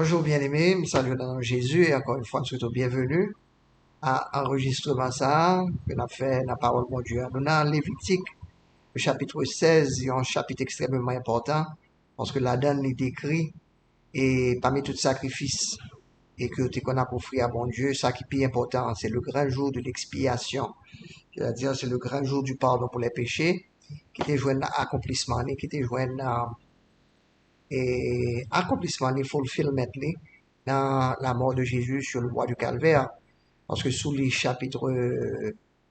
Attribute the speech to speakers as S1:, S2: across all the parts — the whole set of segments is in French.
S1: Bonjour bien-aimés, me salue dans le nom de Jésus et encore une fois, nous souhaitons bienvenue à enregistrement ça, que nous fait la parole de mon Dieu. Nous dans Lévitique, le chapitre 16, c'est un chapitre extrêmement important parce que là-dedans, il décrit et parmi tout sacrifice et que tu qu'on a pour offrir à mon Dieu, ça qui est plus important, c'est le grand jour de l'expiation. C'est-à-dire, c'est le grand jour du pardon pour les péchés qui était joué à accomplissement, qui était joué à et accomplissement, les fulfillment dans la mort de Jésus sur le bois du Calvaire. Parce que sous les chapitres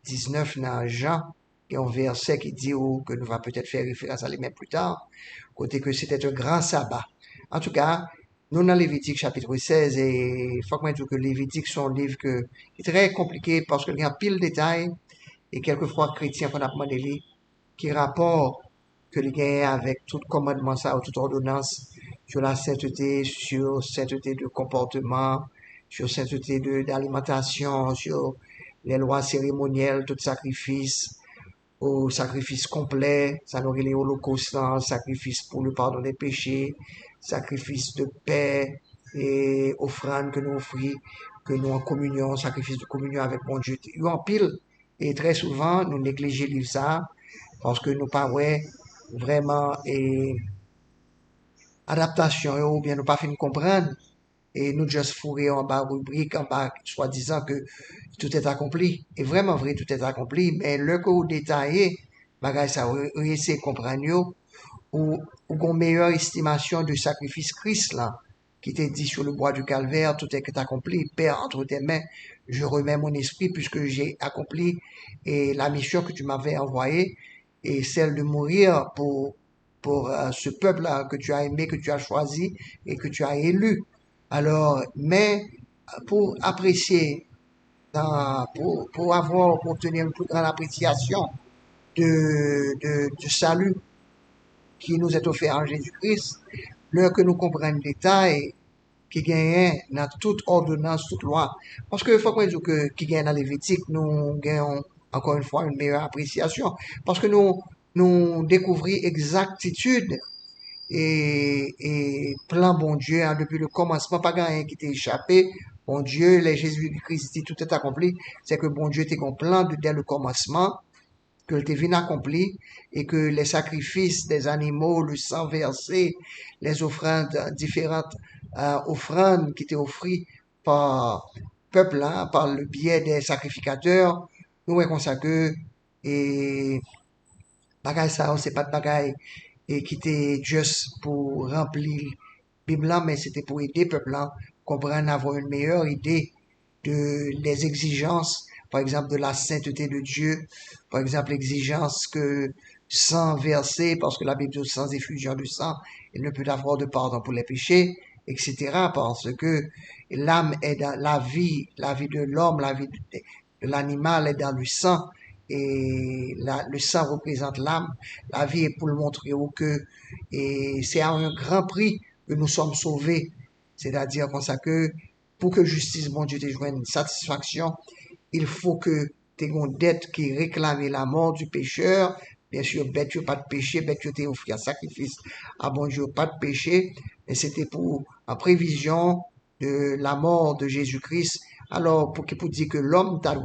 S1: 19 dans Jean, il y a un verset qui dit que nous va peut-être faire référence à lui même plus tard, côté que c'était un grand sabbat. En tout cas, nous dans Lévitique chapitre 16, et il faut que je dise que Lévitique sont un livre qui est très compliqué parce qu'il y a pile de détails, et quelquefois chrétiens qu'on a demandé qui rapport que les gagne avec tout commandement ça ou toute ordonnance sur la sainteté de comportement, sur sainteté d'alimentation, sur les lois cérémonielles, tout sacrifice, au sacrifice complet, ça nous les holocaustes, sacrifice pour le pardon des péchés, sacrifice de paix et offrande que nous offrons, que nous en communion, sacrifice de communion avec mon Dieu. Il y a en pile. Et très souvent, nous négligeons ça parce que nous pas ouais, vraiment adaptation ou bien nous pas fin comprendre et nous juste fourrer en bas rubrique en bas soi-disant que tout est accompli et vraiment vrai tout est accompli mais le que vous détaillé bagay ça essayer comprendre ou une meilleure estimation du sacrifice Christ là qui t'est dit sur le bois du calvaire tout est accompli Père entre tes mains je remets mon esprit puisque j'ai accompli et la mission que tu m'avais envoyée et celle de mourir pour ce peuple-là que tu as aimé, que tu as choisi et que tu as élu. Alors, mais pour apprécier, pour obtenir une plus grande appréciation du salut qui nous est offert en Jésus-Christ, l'heure que nous comprenons le détail qui gagne dans toute ordonnance, toute loi. Parce que il faut qu'on dise que qui gagne dans Lévitique, nous gagnons encore une fois une meilleure appréciation. Parce que nous découvrons exactitude et plan bon Dieu hein, depuis le commencement, pas rien qui t'est échappé. Bon Dieu, les Jésus-Christ dit tout est accompli. C'est que bon Dieu t'est un plan dès le commencement, que le divin accompli et que les sacrifices des animaux, le sang versé, les offrandes, différentes offrandes qui étaient offrées par peuple, hein, par le biais des sacrificateurs, nous est comme ça que et bagay ça, c'est pas de bagay et qui était juste pour remplir Bible là, mais c'était pour aider le peuple là comprendre avoir une meilleure idée de les exigences, par exemple de la sainteté de Dieu, par exemple l'exigence que sans verser, parce que la Bible dit sans effusion du sang, il ne peut avoir de pardon pour les péchés, etc. Parce que l'âme est dans la vie de l'homme, la vie de l'animal est dans le sang, et le sang représente l'âme. La vie est pour le montrer que et c'est à un grand prix que nous sommes sauvés. C'est-à-dire comme ça que pour que justice, bon Dieu, te joigne une satisfaction, il faut que tu aies une dette qui réclame la mort du pécheur. Bien sûr, bête, pas de péché, bête, tu t'es offert un sacrifice à bon Dieu, pas de péché. Mais c'était pour, en prévision de la mort de Jésus-Christ. Alors, pour dire que l'homme t'a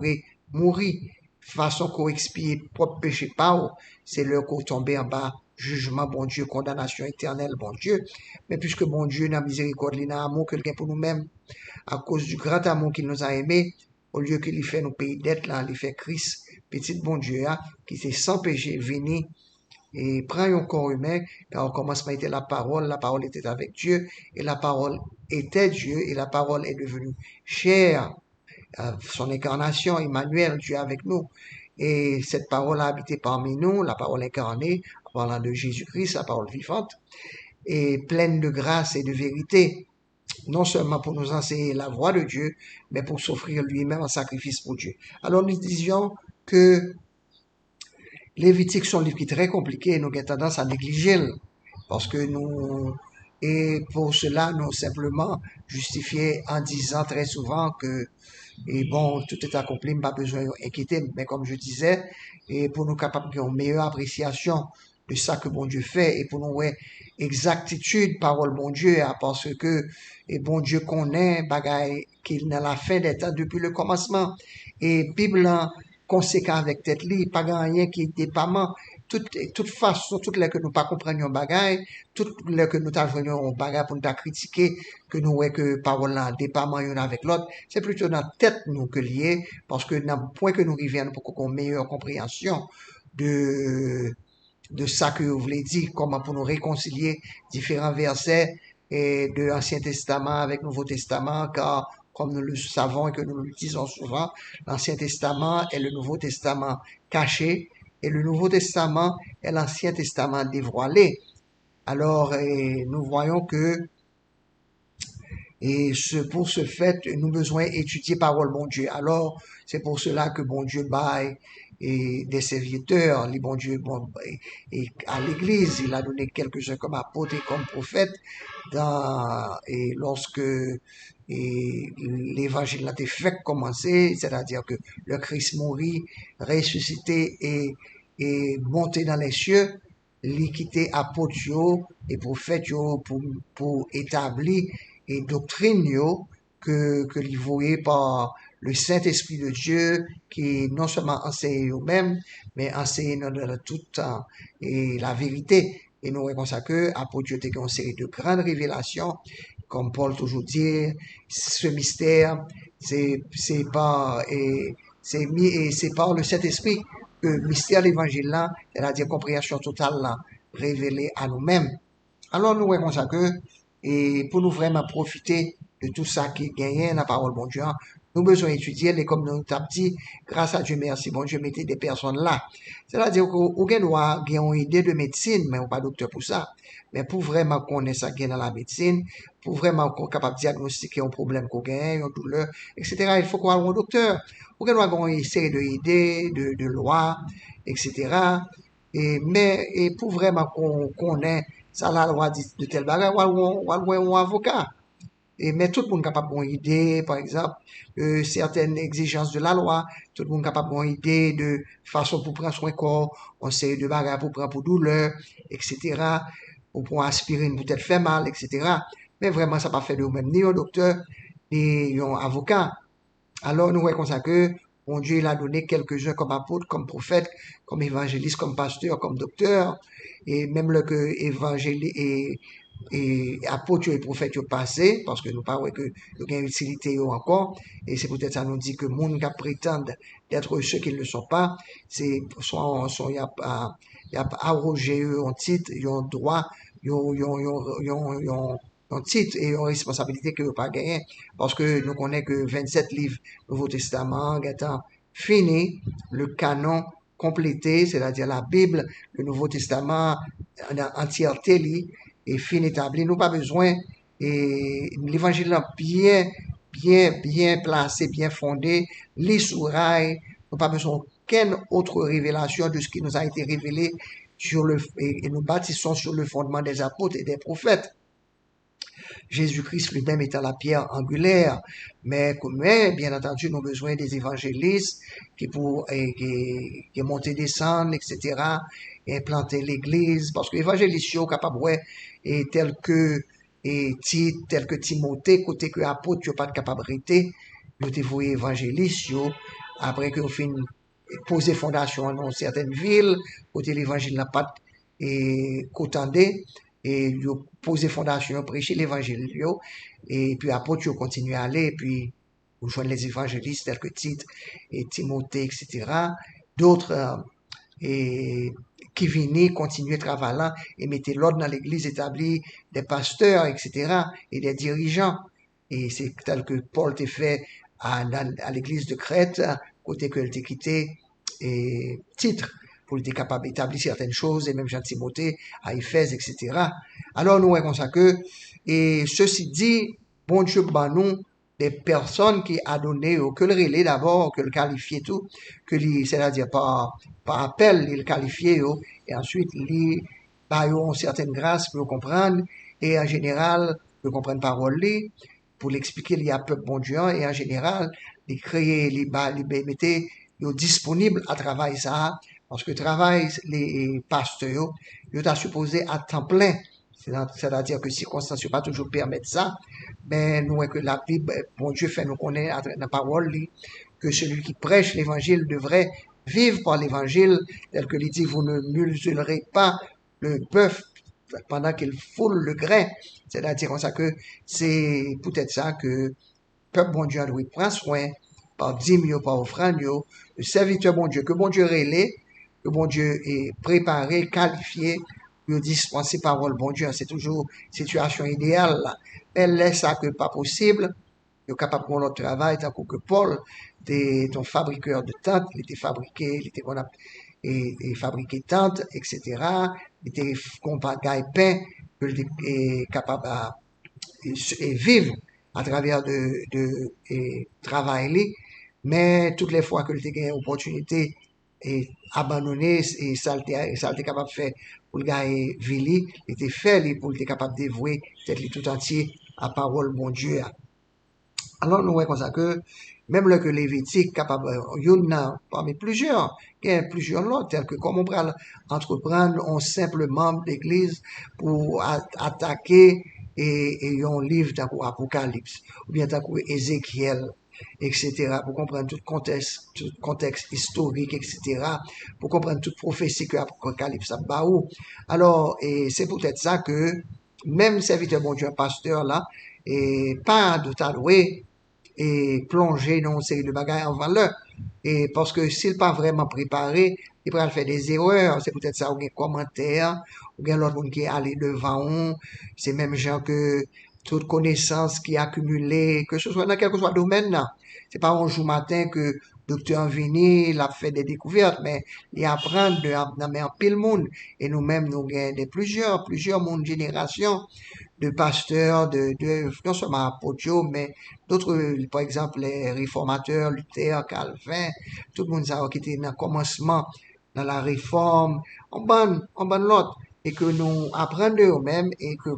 S1: mourir façon qu'on expie propre péché par, c'est l'heure qu'on tombe en bas jugement, bon Dieu, condamnation éternelle, bon Dieu. Mais puisque bon Dieu, dans la miséricorde, il a amour quelqu'un pour nous-mêmes, à cause du grand amour qu'il nous a aimés, au lieu qu'il fait nos pays d'être là, il fait Christ, petit bon Dieu, hein, qui s'est sans péché, venu et prend un corps humain, car au commencement était la parole était avec Dieu, et la parole était Dieu, et la parole est devenue chair, son incarnation, Emmanuel, Dieu avec nous. Et cette parole a habité parmi nous, la parole incarnée, en parlant de Jésus-Christ, la parole vivante, et pleine de grâce et de vérité, non seulement pour nous enseigner la voie de Dieu, mais pour s'offrir lui-même en sacrifice pour Dieu. Alors nous disions que Lévitique sont un livre qui est très compliqué et nous avons tendance à négliger parce que nous, et pour cela, nous simplement justifier en disant très souvent que, et bon, tout est accompli, pas besoin d'inquiéter, mais comme je disais, et pour nous capables d'avoir une meilleure appréciation de ça que bon Dieu fait et pour nous ouais, exactitude parole bon Dieu parce que et bon Dieu connaît bagaille qu'il n'a la fin des temps depuis le commencement et Bible conséquent avec tête li pas rien qui est dépendant toute façon toutes les que nous pas comprenions bagaille toutes les que nous t'avons bagaille pour nous critiquer que nous ouais que parole là dépendant une avec l'autre c'est plutôt dans la tête nous que lié parce que dans le point que nous arrivons pour qu'on ait une meilleure compréhension de ça que vous voulez dire, comment pour nous réconcilier différents versets de l'Ancien Testament avec le Nouveau Testament, car comme nous le savons et que nous le disons souvent, l'Ancien Testament est le Nouveau Testament caché et le Nouveau Testament est l'Ancien Testament dévoilé. Alors, nous voyons que et pour ce fait, nous besoin étudier parole bon Dieu. Alors, c'est pour cela que bon Dieu baille et des serviteurs, les bon Dieu, bon, et à l'église, il a donné quelques-uns comme apôtres et comme prophètes et lorsque l'évangile a été fait commencer, c'est-à-dire que le Christ mourit, ressuscité et monté dans les cieux, l'équité apôtres et prophètes pour établir et doctrine que les voyez par le Saint-Esprit de Dieu qui non seulement enseigne eux-mêmes, mais enseigne dans tout temps et la vérité. Et nous voyons ça que apôtre Dieu une série de grandes révélations, comme Paul toujours dit, ce mystère, c'est par c'est par le Saint-Esprit que le mystère de l'évangile là, c'est-à-dire compréhension totale là, révélée à nous-mêmes. Alors nous voyons ça que et pour nous vraiment profiter de tout ça qui est gagné dans la parole bon Dieu, nous besoin étudier les comme nous avons dit, grâce à Dieu merci, bon Dieu mettez des personnes là. C'est-à-dire qu'au doit avoir une idée de médecine, mais on pas docteur pour ça. Mais pour vraiment connaître ça qui est dans la médecine, pour vraiment qu'on capable de diagnostiquer un problème qu'on gagne, une douleur, etc., il faut qu'on ait un docteur. Ou doit avoir une série d'idées, de lois, etc. Mais pour vraiment qu'on connaisse ça la loi dit de tel bagage, ou un avocat. Mais tout le monde est capable d'avoir une idée, par exemple, de certaines exigences de la loi, tout le monde est capable d'avoir une idée de façon pour prendre soin corps, on sait de bagages pour prendre pour douleur, etc., pour prendre aspirine pour peut-être faire mal, etc. Mais vraiment, ça n'a pas fait de même ni un docteur, ni un avocat. Alors, nous voyons comme ça que, bon Dieu, il a donné quelques-uns comme apôtres, comme prophètes, comme évangélistes, comme pasteurs, comme docteurs, et même le que évangélistes et apôtres et prophètes ont passé, parce que nous parlons que nous avons une utilité encore, et c'est peut-être ça nous dit que monde qui prétendent d'être ceux qui ne le sont pas, c'est, il y a arrogé eux en titre, ils ont droit, ils ont un titre et une responsabilité que vous pas gagner parce que nous connaissons que 27 livres Nouveau Testament étant fini, le canon complété, c'est-à-dire la Bible, le Nouveau Testament en entièreté est fini établi. Nous pas besoin et l'évangile bien placé, bien fondé, les sourailles, nous pas besoin d'aucune autre révélation de ce qui nous a été révélé et nous bâtissons sur le fondement des apôtres et des prophètes. Jésus-Christ lui-même étant la pierre angulaire. Mais bien entendu, nous avons besoin des évangélistes qui montent et descendent, etc., et implanter l'église, parce que l'évangéliste sont capable, et tel que Tite, tel que Timothée, côté que apôtre, pas de capacité, nous te voyez évangéliste, après que vous finissez poser fondation dans certaines villes, côté l'évangile n'a pas et qu'attendez et yo poser fondation prêcher l'évangile et puis après tu continues à aller et puis vous joignez les évangélistes tels que Tite et Timothée etc. D'autres et qui viennent continuer travaillant et mettez l'ordre dans l'église établie des pasteurs etc. et des dirigeants et c'est tel que Paul t'a fait à l'église de Crète côté que t'a quitté et titre pour être capable d'établir certaines choses, et même Jean Timothée, à Éphèse, etc. Alors, nous voyons ça que, et ceci dit, bon Dieu, bah, nous, des personnes qui a donné, que le relais d'abord, que le qualifier tout, c'est-à-dire par appel, il qualifié, et ensuite, il bah, ont certaines grâces pour comprendre, et en général, pour comprendre parole, pour l'expliquer, il y a peuple bon Dieu, et en général, il créer, il mettez, disponible à travailler ça, Parce que travail, les pasteurs, ils sont supposés à temps plein. C'est-à-dire que circonstances ne pas toujours permettre ça, mais nous, que la Bible, bon Dieu fait nous connaître à la parole, que celui qui prêche l'évangile devrait vivre par l'évangile, tel que il dit, vous ne muselerez pas le bœuf pendant qu'il foule le grain. C'est-à-dire comme ça que c'est peut-être ça que peuple bon Dieu doit prendre soin par dîme, par offrande, le serviteur bon Dieu, que bon Dieu relais, que bon Dieu est préparé, qualifié, pour dispenser parole bon Dieu. C'est toujours situation idéale là. Elle laisse ça que pas possible. Il est capable de faire notre travail, tant que Paul, ton fabriqueur de tentes, il était fabriqué, il était qu'on a, et fabriqué tentes, etc. Il était compagnie pain, il était capable et vivre à travers de travail, mais toutes les fois que tu as une opportunité et abandonner et ça t'es capable de faire pour le gars et vili, il était fait pour être capable de dévouer peut-être tout entier à parole bon Dieu. Alors nous voyons comme ça que même le que Lévitique capable il y en a parmi plusieurs, il y a plusieurs lots tels que comme on peut entreprendre un simple membre d'église pour attaquer et un livre d'un coup Apocalypse ou bien d'un coup Ézéchiel, etc., pour comprendre tout contexte historique, etc., pour comprendre toute prophétie que Apocalypse a baou. Alors, et c'est peut-être ça que même serviteur bon Dieu, pasteur là, et pas de t'adouer et plonger dans une série de bagages en valeur. Et parce que s'il pas vraiment préparé, il pourrait faire des erreurs. C'est peut-être ça, ou bien commentaire, ou bien l'autre monde qui est allé devant on. C'est même gens que toute connaissance qui est accumulée, que ce soit dans quel que soit domaine, là. C'est pas un jour matin que docteur Vini, il a fait des découvertes, mais il apprend de en pile monde. Et nous-mêmes, nous gagnons de plusieurs mondes, générations de pasteurs, non seulement apôtres, mais d'autres, par exemple, les réformateurs, Luther, Calvin, tout le monde ça qui était dans le commencement, dans la réforme, en bonne l'autre, et que nous apprenons eux-mêmes et que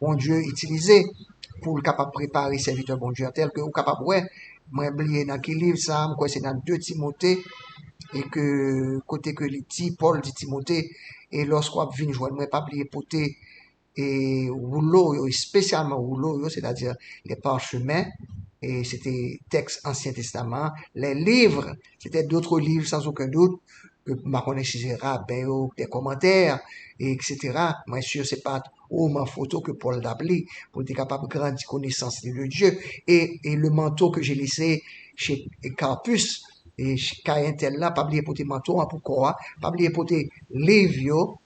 S1: bon Dieu utilisait pour le capable préparer serviteur bon Dieu, tel que vous capable, ouais, moi, oublié dans quel livre ça, quoi, c'est dans 2 Timothée, et que, côté que les dit, Paul dit Timothée, et lorsqu'on vient joindre, moi, pas oublier poter et rouleau, spécialement rouleau, c'est-à-dire les parchemins, et c'était texte Ancien Testament. Les livres, c'était d'autres livres sans aucun doute, que ma connaissance ben, des commentaires, et etc. Bien sûr, c'est pas au ma photo que Paul Dabli, pour être capable de grandir connaissance de Dieu. Et le manteau que j'ai laissé chez Carpus, et chez Cayentel là, pas oublier porter manteau, pourquoi, pas oublier porter livre,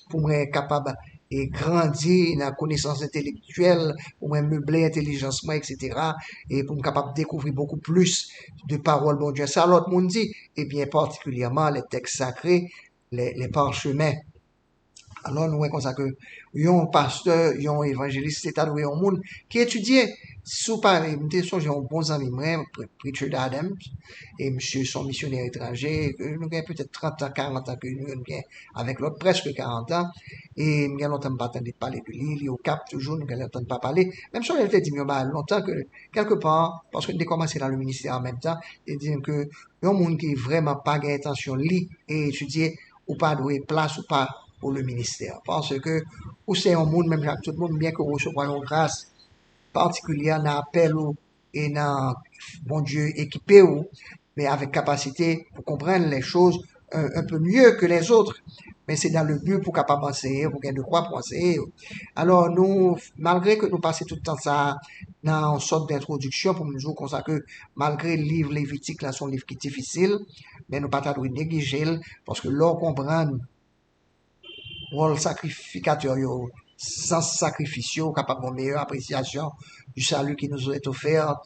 S1: pour être capable et grandir dans la connaissance intellectuelle, pour meubler intelligence, etc. Et pour être capable de découvrir beaucoup plus de paroles, bon Dieu. Ça, l'autre monde dit, et bien particulièrement les textes sacrés, les parchemins. Alors, nous voyons comme ça que, yon pasteur, yon évangéliste, c'est alloué au monde qui étudiait sous pareil. M'te songe un bon ami, moi, Richard Adams, et monsieur son missionnaire étranger, que nous avons peut-être 30 ans, 40 ans que nous avons avec l'autre, presque 40 ans, et nous avons longtemps pas entendu parler de lui, il est au Cap toujours, nous avons longtemps pas parler, même si on était dit, bah, longtemps que, quelque part, parce que nous avons commencé dans le ministère en même temps, et dire que, yon monde qui vraiment pas intention de lire et étudier, ou pas doué place ou pas pour le ministère. Parce que, ou c'est un monde, même tout le monde, bien que vous recevez une grâce particulière dans l'appel ou, et dans, bon Dieu, équipé ou, mais avec capacité pour comprendre les choses un peu mieux que les autres. Mais c'est dans le but pour capable enseigner, pour gagner de quoi pour enseigner. Alors, nous, malgré que nous passons tout le temps ça dans une sorte d'introduction pour nous dire comme ça que malgré le livre Lévitique, là, son livre qui est difficile, mais nous pas de négliger parce que l'on comprend rôle sacrificateur, sans sacrifice, capable de meilleure appréciation du salut qui nous est offert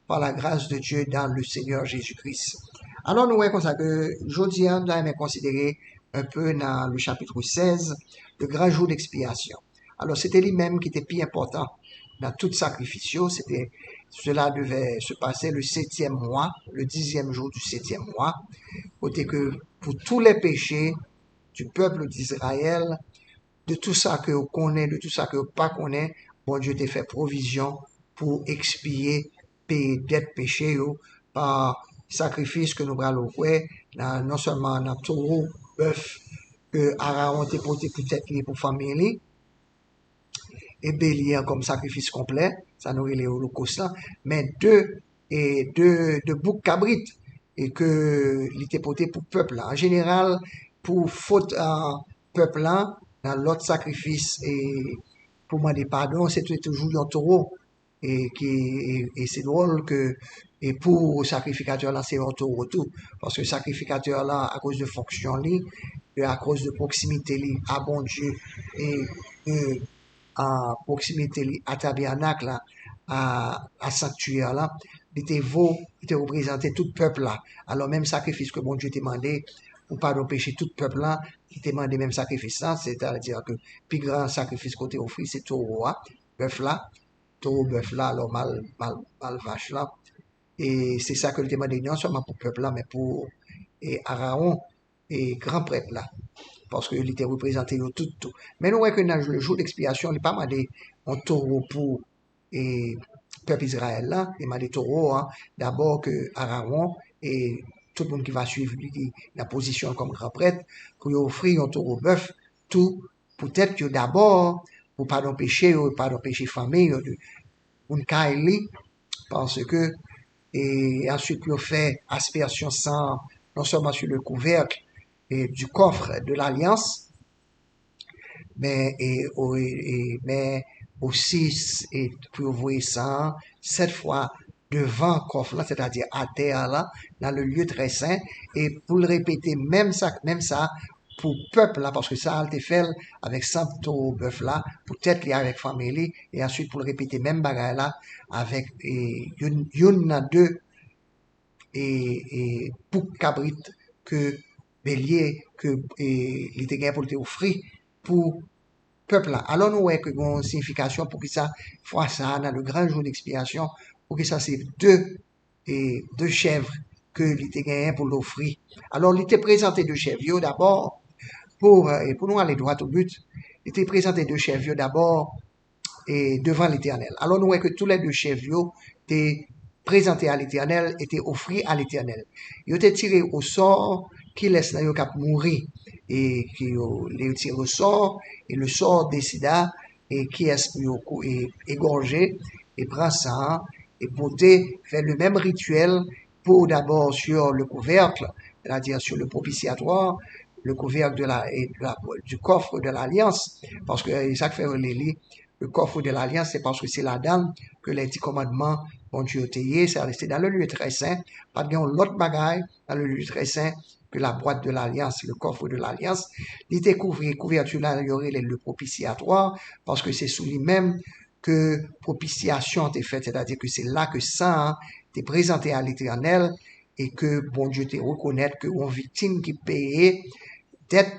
S1: par la grâce de Dieu dans le Seigneur Jésus-Christ. Alors, nous voyons comme ça que, aujourd'hui, on a considéré un peu dans le chapitre 16, le grand jour d'expiation. Alors, c'était lui-même qui était plus important dans tout sacrifice. Cela devait se passer le 7e mois, le 10e jour du 7e mois, côté que pour tous les péchés du peuple d'Israël, de tout ça que vous connaissez, de tout ça que vous pas connaissez, bon Dieu t'a fait provision pour expier payer dette péché par sacrifice que nous allons faire, non seulement dans le taureau bœuf que Aaron était porté peut-être pour famille, et bélier comme sacrifice complet, ça nous les holocaustes là, mais deux boucs cabrites et que il était porté pour peuple là. En général, pour faute en peuple là, dans l'autre sacrifice et pour demander pardon, c'était toujours un taureau et c'est drôle que et pour le sacrificateur là c'est un taureau tout parce que le sacrificateur là à cause de fonction li et à cause de proximité li à bon Dieu et à proximité à tabernacle là, à sanctuaire là, il était représenté tout peuple là. Alors même sacrifice que bon Dieu t'a demandé pour pardon péché tout peuple là, il t'a demandé même sacrifice là, c'est-à-dire que plus grand sacrifice côté offert c'est taureau là, bœuf là, taureau bœuf là, alors mal vache là. Et c'est ça que le demandé non seulement pour peuple là, mais pour et Aaron et grand prêtre là parce qu'il était représenté tout. Mais nous voyons que dans le jour d'expiation, il n'est pas mal un taureau pour le peuple Israël là, il m'a des taureaux, hein, d'abord que Aaron et tout le monde qui va suivre lui, la position comme grand prêtre, pour lui offrir un taureau bœuf, tout, peut-être que d'abord, pour pas d'empêcher, pas d'empêcher famille, de une caille, parce que, et ensuite, il fait aspersion sang, non seulement sur le couvercle, et du coffre de l'Alliance, mais aussi et pour voir ça cette fois devant coffre là, c'est-à-dire à terre là, dans le lieu très saint, et pour le répéter même ça pour peuple là, parce que ça a été fait avec 100 taureaux bœuf là, peut-être avec famille, et ensuite pour le répéter même bagaille là, avec une deux et pour cabrit que bélier que il était pour te offrir pour peuple là. Alors nous voyons que une signification pour que ça fois ça dans le grand jour d'expiation pour que ça c'est deux chèvres que il était gagné pour l'offrir. Alors il était présenté deux chèvres d'abord pour nous aller droit au but. Il était présenté deux chèvres d'abord et devant l'Éternel. Alors nous voyons que tous les deux chèvres étaient présentés à l'Éternel, étaient offris à l'Éternel. Ils étaient tirés au sort qui laisse les cap mourir et qui les tiré au sort et le sort décida et qui est égorgé et prend ça et porter faire le même rituel pour d'abord sur le couvercle, c'est-à-dire sur le propitiatoire, le couvercle du coffre de l'alliance, parce que ça fait le coffre de l'alliance, c'est parce que c'est la dame que les 10 commandements bon Dieu tayé, c'est resté dans le lieu très saint, pas de l'autre bagaille dans le lieu très saint que la boîte de l'alliance, le coffre de l'alliance, il était couverture là, il y aurait le propitiatoire, parce que c'est sous lui-même que propitiation est faite, c'est-à-dire que c'est là que ça est présenté à l'Éternel et que bon Dieu te reconnaître que une victime qui payait dette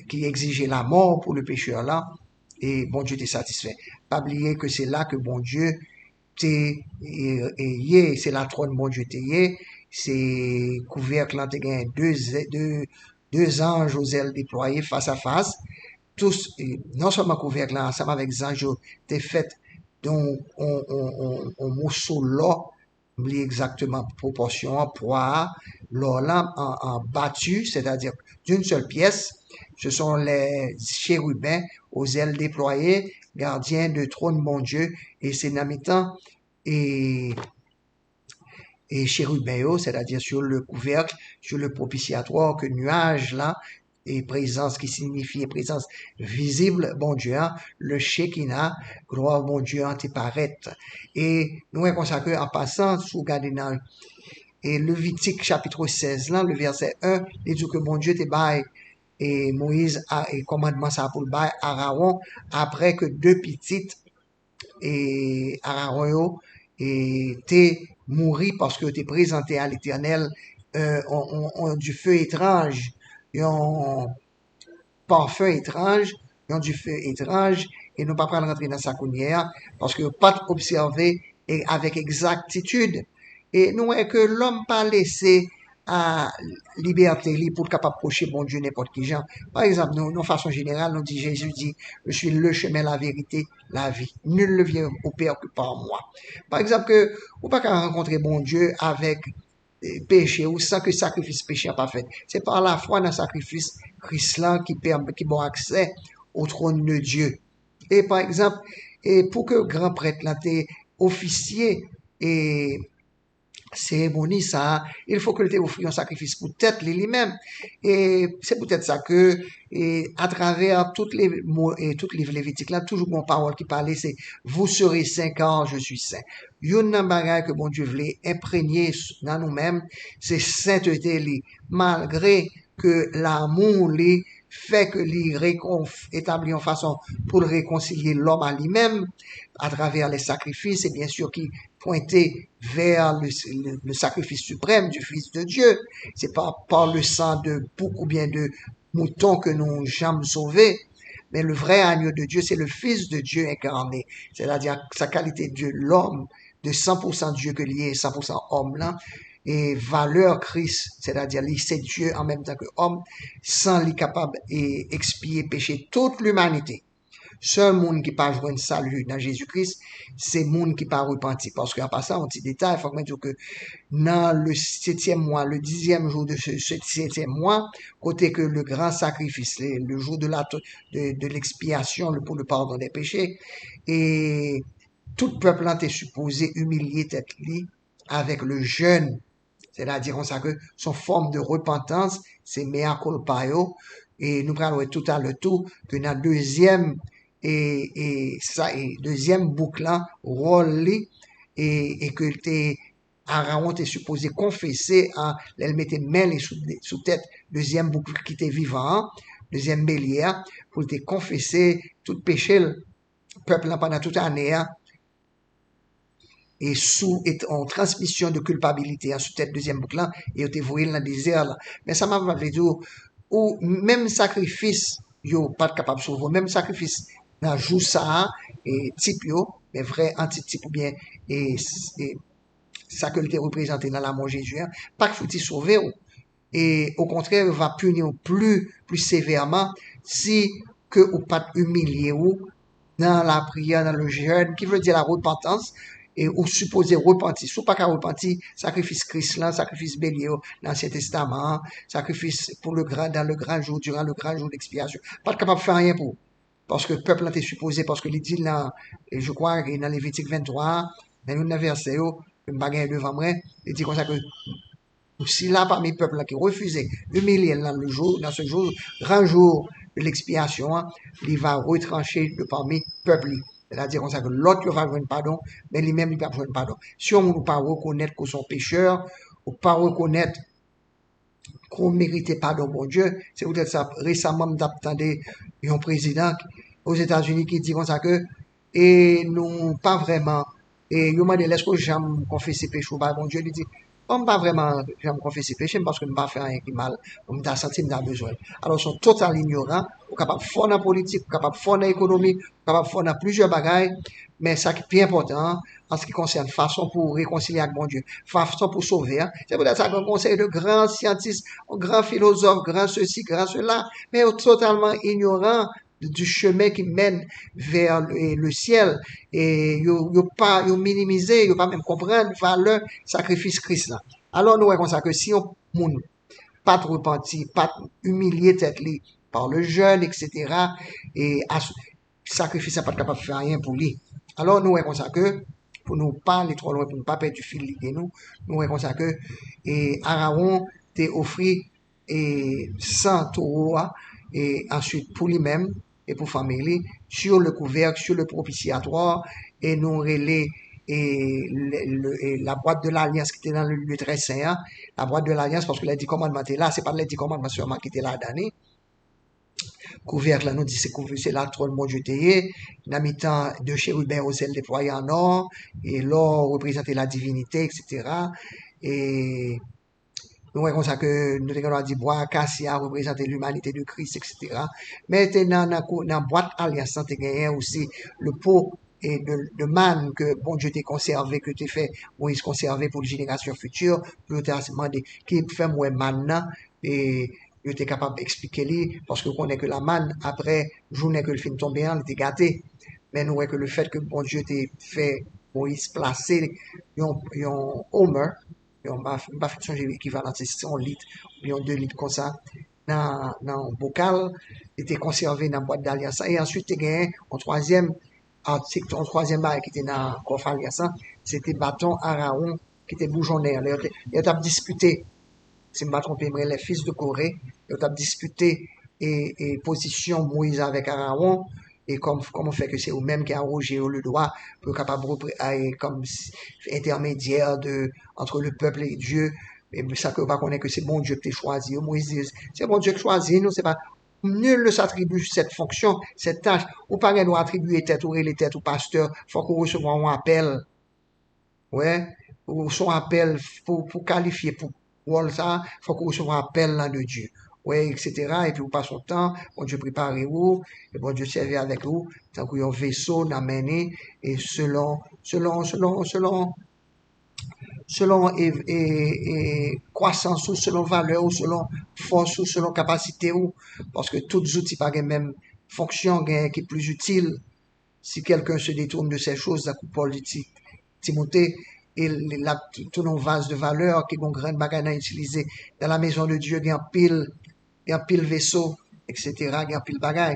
S1: qui exigeait la mort pour le pécheur là et bon Dieu t'est satisfait. Pas oublier que c'est là que bon Dieu t'est c'est la trône bon Dieu t'est c'est couvercle là t'es gagné deux anges aux ailes déployées face à face tous non seulement couvercle là ensemble avec les anges t'es fait dont on morceau là oublier exactement proportion poids l'or là en battu c'est-à-dire d'une seule pièce ce sont les chérubins aux ailes déployées, gardiens de trône mon Dieu, et c'est namitan et, et chérubins, c'est-à-dire sur le couvercle, sur le propitiatoire, que nuage là, et présence qui signifie présence visible, bon Dieu, hein, le Shekinah, gloire bon Dieu, antiparaître. Et nous avons consacré en passant, sous garder dans et Levitique chapitre 16 là, le verset 1, il dit que bon Dieu te bail et Moïse a et commandement ça pour le bail Aaron après que deux petites et Aaron et t'es mouru parce que t'es présenté à l'Éternel du feu étrange, un parfum étrange, du feu étrange et nous pas prendre rentrer dans sa counière parce que pas observé et avec exactitude et nous est que l'homme pas laissé à liberté libre pour capable approcher bon Dieu n'importe qui gens. Par exemple, nous, de façon générale, nous dit Jésus dit, je suis le chemin, la vérité, la vie. Nul ne vient au Père que par moi. Par exemple, que, ou pas qu'à rencontrer bon Dieu avec péché ou sans que sacrifice péché n'a pas fait. C'est par la foi dans le sacrifice Christ là qui bon accès au trône de Dieu. Et par exemple, et pour que grand prêtre là t'es officier et cérémonie ça, il faut que le offre un sacrifice pour tête lui-même. Et c'est peut-être ça que, et à travers toutes les mots et toutes les Lévitiques là, toujours mon parole qui parlait, c'est vous serez saints car je suis saint. Yon nan bagay que bon Dieu voulait imprégner dans nous-mêmes, c'est sainteté li, malgré que l'amour li fait que li établit en façon pour réconcilier l'homme à lui-même à travers les sacrifices et bien sûr qui pointer vers le sacrifice suprême du Fils de Dieu. C'est pas par le sang de bouc ou bien de mouton que nous jamais sauvés, mais le vrai agneau de Dieu, c'est le Fils de Dieu incarné, c'est-à-dire sa qualité de Dieu, l'homme, de 100% Dieu que lié, 100% homme là, et valeur Christ, c'est-à-dire c'est Dieu en même temps que homme, sans lui capable et expier péché toute l'humanité. Seul monde qui pas joindre salut dans Jésus-Christ, c'est monde qui pas repenti. Parce qu'à part ça, un petit détail, il faut que dire que dans le 7e mois, le 10e jour de ce 7e mois, côté que le grand sacrifice, le jour de l'expiation, pour le pardon des péchés, et tout peuple était supposé humilier tête li avec le jeûne. C'est-à-dire on sait que son forme de repentance, c'est mea culpa yo, et nous parlons tout à l'heure tout, que dans le deuxième deuxième boucle là, rôle et que t'es Aaron t'es supposé confesser en elle mettait main sous tête deuxième boucle qui était vivant, deuxième bélier pour te confesser tout péché peuple là pendant toute année et en transmission de culpabilité sous tête deuxième boucle là et te voyé dans le désert là. Mais ça m'a rappelé dire ou même sacrifice yo pas capable de sauver même sacrifice dans jour ça et type yo mais vrai antitype ou bien et ça que le représenté dans la mort Jésus pas que faut-il sauver et au contraire il va punir plus sévèrement si que ou pas humilier ou dans la prière dans le jeûne qui veut dire la repentance et ou supposé repentir. Si pas qu'à repentir, sacrifice Christ là, sacrifice bélier dans l'Ancien Testament, sacrifice pour dans le grand jour, durant le grand jour d'expiation. Pas capable de faire rien pour. Parce que le peuple a été supposé, parce que il dit là, et je crois, dans Lévitique 23, dans une verset, une bagarre devant moi, il dit comme ça que, si là, parmi le peuple qui refusait humilier dans ce jour, grand jour de l'expiation, il va retrancher de parmi le peuple. C'est-à-dire comme ça que l'autre va jouer pardon, mais lui-même il va jouer pardon. Si on ne peut pas reconnaître qu'on sont pécheurs, ou pas reconnaître qu'on méritait pardon bon Dieu, c'est peut-être ça. Récemment, j'attendais un président aux États-Unis qui dit comme ça que, et nous pas vraiment, et il m'a dit, laisse que j'aime confesser péché ou pas bon Dieu, il dit, on pas vraiment, j'aime confesser péché parce que je ne pas faire rien qui mal, on m'a senti, on a besoin. Alors, ils sont totalement ignorants, ou capable de faire dans la politique, ou capable de faire dans l'économie, ou capable de faire dans plusieurs bagailles, mais ça qui est plus important, en ce qui concerne façon pour réconcilier avec bon Dieu, façon pour sauver, hein. C'est peut-être ça qu'on conseille de grands scientifiques, grands philosophes, grands ceci, grands cela, mais totalement ignorants du chemin qui mène vers le ciel et yo pas yo minimiser yo pas même comprendre valeur sacrifice Christ là alors nous comme ça que si on moun pas repenti pas humilier tête li par le jeûne etc et sacrifice ça pas capable de faire rien pour lui alors nous comme ça que pour nous pas aller trop loin pour ne pas perdre du fil de nous comme ça que et Aaron t'est offert et 100 taureaux et ensuite pour lui-même et pour famille sur le couvercle, sur le propitiatoire et nous relais et la boîte de l'alliance qui était dans le lieu très saint, la boîte de l'alliance parce que les 10 commandements étaient là, c'est pas les 10 commandements seulement qui étaient là d'année. Couvercle là nous dit c'est là trône mon Dieu tayé, dans mi-temps de chérubins au ciel déployé en or et l'or représentait la divinité etc. Et nous voyons comme ça que nous avons dit bois cassia représenter l'humanité de Christ, etc. Mais dans la boîte alliance, tu gagné aussi le pot et de manne que bon Dieu t'a conservé, que tu fait Moïse conservé pour les générations futures, pour te demander qui fait moins manne et il était capable d'expliquer lui, parce que connaît que la manne, après, journée que le film tombé, il était gâté. Mais nous voyons que le fait que bon Dieu t'a fait Moïse placer un homer, on va faire changer l'équivalent, c'est 100 litres, ou bien 2 litres comme ça, dans bocal, était conservé dans boîte d'alliance. Et ensuite, il y a un troisième article, un troisième bail qui était dans le coffre alliance, c'était bâton Araon qui était bougeonné. Il a disputé, si je ne me trompe pas, les fils de Corée, il a disputé et position Moïse avec Araon, et comme on fait que c'est eux-mêmes qui arrogé le droit pour capable comme intermédiaire entre le peuple et Dieu. Et ça que pas connaître que c'est bon Dieu qui t'a choisi. Moïse dit, c'est bon Dieu qui choisit, nous, c'est pas, nul ne s'attribue cette fonction, cette tâche. Ou pas nous attribuer tête ou les têtes au pasteur, faut qu'on reçoive un appel. Ouais, ou son appel pour qualifier pour rôle ça, faut qu'on reçoive un appel là de Dieu. Ouais, etc. Et puis, vous passez son temps, bon Dieu prépare vous, et bon Dieu servait avec vous, tant qu'il y a un vaisseau d'amener, et selon croissance ou selon valeur ou selon force ou selon capacité ou, parce que tous les outils pas même fonction qui est plus utile si quelqu'un se détourne de ces choses, ça coupe Paul dit Timothée, et tout nos vase de valeur qui ont grande bagarre à utiliser dans la maison de Dieu, il y a un pile vaisseau, etc., il y a un pile bagaille.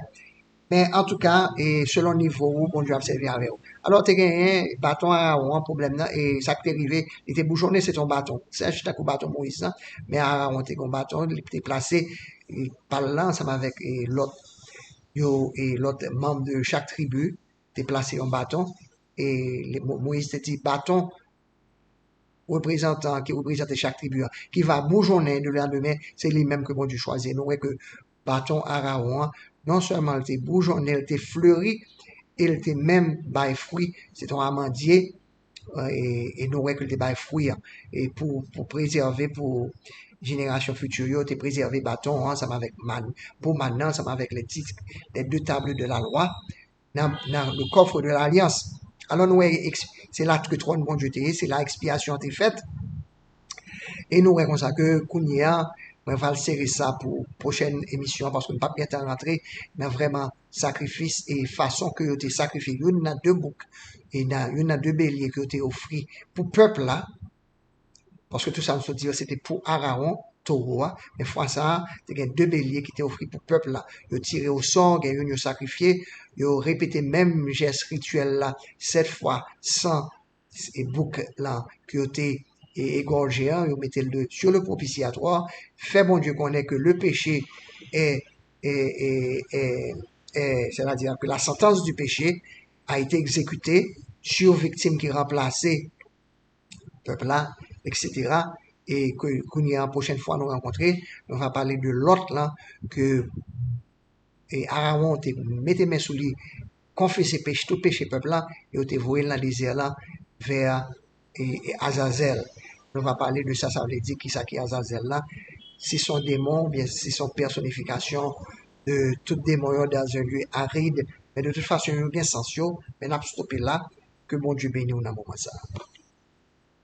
S1: Mais en tout cas, et selon le niveau où bon Dieu a servi avec vous. Alors, tu as gagné bâton à un problème là, et ça qui est arrivé, il était bouchonné, c'est ton bâton. C'est juste un bâton Moïse, là. Mais à un bâton, il était placé, et par là, ensemble avec l'autre membre de chaque tribu, était placé en bâton, et Moïse te dit bâton, représentant, qui représente chaque tribu, qui va bougeonner de lendemain, c'est lui-même que bon Dieu choisit. Nous, que bâton Araon, non seulement il était bougeonné, il était fleuri, il était même bail fruit, c'est un amandier, et nous, que était bail fruit, et pour préserver, pour génération future, tu préservé bâton, ensemble avec pour maintenant, ensemble avec les deux tables de la loi, dans le coffre de l'alliance. Alors, nous, c'est là que trône bon Dieu c'est là expiation est faite. Et nous, comme ça que Kounia, on va le serrer ça pour prochaine émission parce qu'on ne peut pas bien rentrer dans vraiment sacrifice et façon que vous avez sacrifié. Il y a deux boucs et il y a deux béliers que vous avez offert pour le peuple là. Parce que tout ça, on se dit, c'était pour Aaron, taureau, mais fois ça, il y a deux béliers qui étaient offris pour le peuple là. Ils ont tiré au sang, ils ont sacrifié, ils ont répété même geste rituel là, 7 fois, sans et bouc là, qui ont été égorgé, ils mettaient le sur le propitiatoire. Fait bon Dieu connaît que le péché est, c'est-à-dire que la sentence du péché a été exécutée sur victime qui remplaçait peuple là, etc. Et qu'on y a la prochaine fois nous rencontrer, on va parler de l'autre là, que et Aaron te mettez main sous lui, confesser péché, tout péché peuple là, et te voyé dans le désert là, vers Azazel. On va parler de ça, ça veut dire qui ça qui est Azazel là. Si son démon, bien si son personnification de tout démon dans un lieu aride, mais de toute façon, il y a bien sens, mais n'a stoppé là, que bon Dieu bénisse au moment ça.